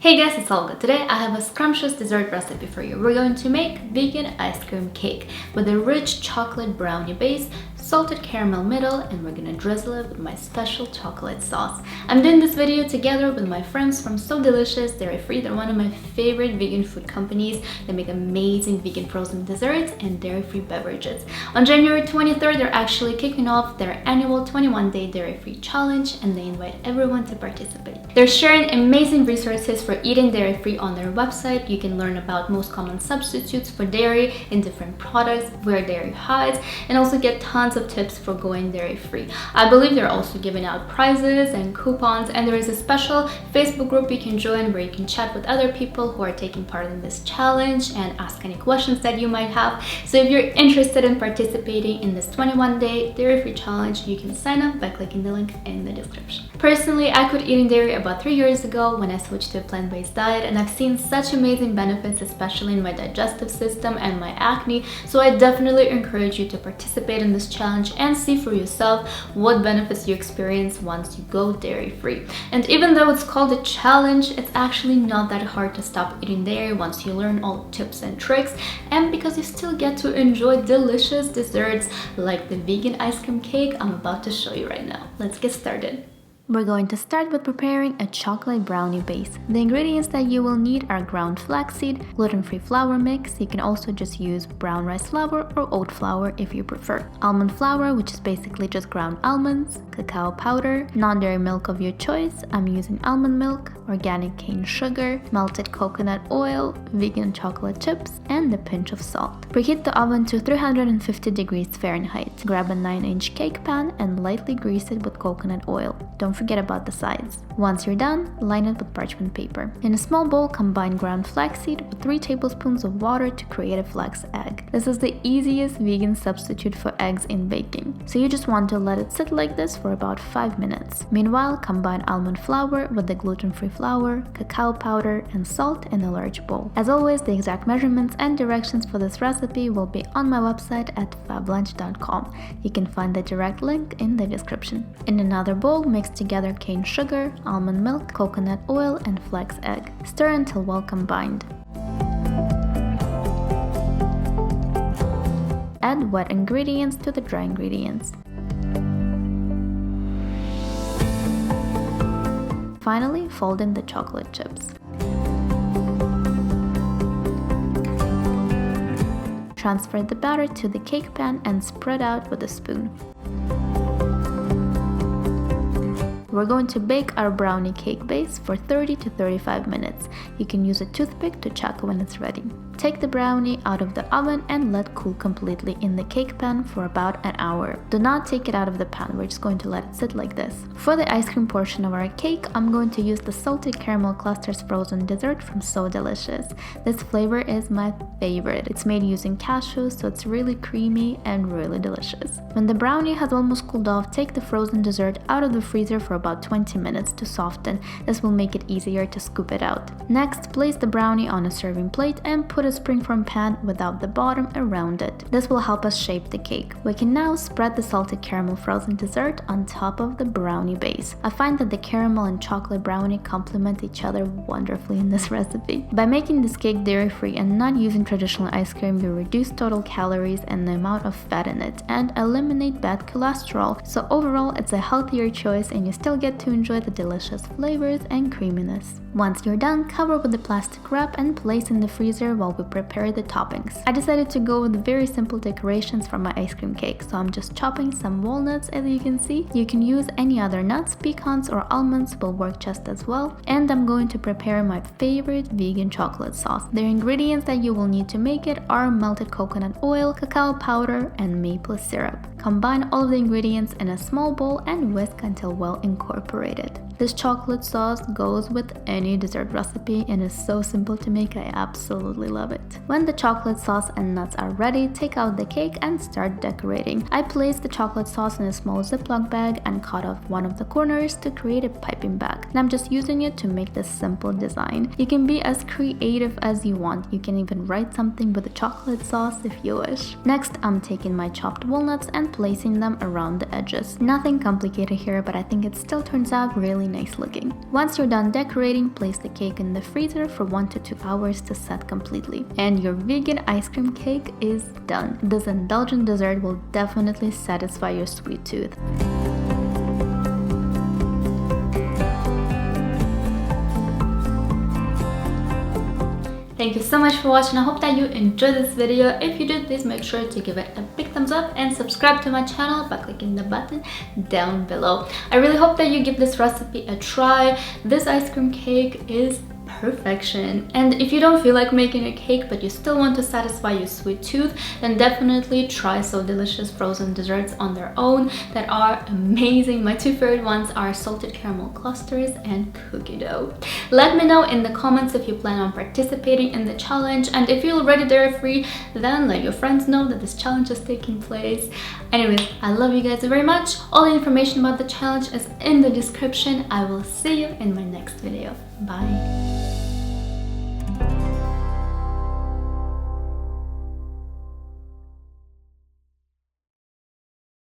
Hey guys, it's Olga. Today I have a scrumptious dessert recipe for you. We're going to make vegan ice cream cake with a rich chocolate brownie base, salted caramel middle, and we're gonna drizzle it with my special chocolate sauce. I'm doing this video together with my friends from So Delicious Dairy Free. They're one of my favorite vegan food companies. They make amazing vegan frozen desserts and dairy-free beverages. On January 23rd, they're actually kicking off their annual 21-day dairy-free challenge, and they invite everyone to participate. They're sharing amazing resources for eating dairy-free on their website. You can learn about most common substitutes for dairy in different products, where dairy hides, and also get tons of tips for going dairy-free. I believe they're also giving out prizes and coupons, and there is a special Facebook group you can join where you can chat with other people who are taking part in this challenge and ask any questions that you might have. So if you're interested in participating in this 21-day dairy-free challenge, you can sign up by clicking the link in the description. Personally, I quit eating dairy about 3 years ago when I switched to a plant-based diet, and I've seen such amazing benefits, especially in my digestive system and my acne. So I definitely encourage you to participate in this challenge and see for yourself what benefits you experience once you go dairy-free. And even though it's called a challenge, it's actually not that hard to stop eating dairy once you learn all the tips and tricks, and because you still get to enjoy delicious desserts like the vegan ice cream cake I'm about to show you right now. Let's get started. We're going to start with preparing a chocolate brownie base. The ingredients that you will need are ground flaxseed, gluten-free flour mix. You can also just use brown rice flour or oat flour if you prefer. Almond flour, which is basically just ground almonds, cacao powder, non-dairy milk of your choice. I'm using almond milk, organic cane sugar, melted coconut oil, vegan chocolate chips, and a pinch of salt. Preheat the oven to 350 degrees Fahrenheit. Grab a 9-inch cake pan and lightly grease it with coconut oil. Don't forget about the sides. Once you're done, line it with parchment paper. In a small bowl, combine ground flaxseed with 3 tablespoons of water to create a flax egg. This is the easiest vegan substitute for eggs in baking, so you just want to let it sit like this for about 5 minutes. Meanwhile, combine almond flour with the gluten-free flour, cacao powder, and salt in a large bowl. As always, the exact measurements and directions for this recipe will be on my website at fablunch.com. You can find the direct link in the description. In another bowl, mix together cane sugar, almond milk, coconut oil, and flax egg. Stir until well combined. Add wet ingredients to the dry ingredients. Finally, fold in the chocolate chips. Transfer the batter to the cake pan and spread out with a spoon. We're going to bake our brownie cake base for 30 to 35 minutes. You can use a toothpick to check when it's ready. Take the brownie out of the oven and let cool completely in the cake pan for about an hour. Do not take it out of the pan, we're just going to let it sit like this. For the ice cream portion of our cake, I'm going to use the salted caramel clusters frozen dessert from So Delicious. This flavor is my favorite. It's made using cashews, so it's really creamy and really delicious. When the brownie has almost cooled off, take the frozen dessert out of the freezer for about 20 minutes to soften. This will make it easier to scoop it out. Next, place the brownie on a serving plate and put a springform pan without the bottom around it. This will help us shape the cake. We can now spread the salted caramel frozen dessert on top of the brownie base. I find that the caramel and chocolate brownie complement each other wonderfully in this recipe. By making this cake dairy-free and not using traditional ice cream, you reduce total calories and the amount of fat in it and eliminate bad cholesterol. So overall, it's a healthier choice and you still get to enjoy the delicious flavors and creaminess. Once you're done, cover with a plastic wrap and place in the freezer while we prepare the toppings. I decided to go with very simple decorations for my ice cream cake, so I'm just chopping some walnuts as you can see. You can use any other nuts, pecans or almonds will work just as well. And I'm going to prepare my favorite vegan chocolate sauce. The ingredients that you will need to make it are melted coconut oil, cacao powder, and maple syrup. Combine all of the ingredients in a small bowl and whisk until well incorporated. This chocolate sauce goes with any dessert recipe and is so simple to make. I absolutely love it. When the chocolate sauce and nuts are ready, take out the cake and start decorating. I placed the chocolate sauce in a small Ziploc bag and cut off one of the corners to create a piping bag. And I'm just using it to make this simple design. You can be as creative as you want. You can even write something with the chocolate sauce if you wish. Next, I'm taking my chopped walnuts and placing them around the edges. Nothing complicated here, but I think it still turns out really nice looking. Once you're done decorating, place the cake in the freezer for 1 to 2 hours to set completely. And your vegan ice cream cake is done. This indulgent dessert will definitely satisfy your sweet tooth. Thank you so much for watching. I hope that you enjoyed this video. If you did, please make sure to give it a big thumbs up and subscribe to my channel by clicking the button down below. I really hope that you give this recipe a try. This ice cream cake is perfection. And if you don't feel like making a cake but you still want to satisfy your sweet tooth, then definitely try So Delicious frozen desserts on their own that are amazing. My two favorite ones are salted caramel clusters and cookie dough. Let me know in the comments if you plan on participating in the challenge, and if you're already dairy-free, then let your friends know that this challenge is taking place. Anyways, I love you guys very much. All the information about the challenge is in the description. I will see you in my next video. Bye.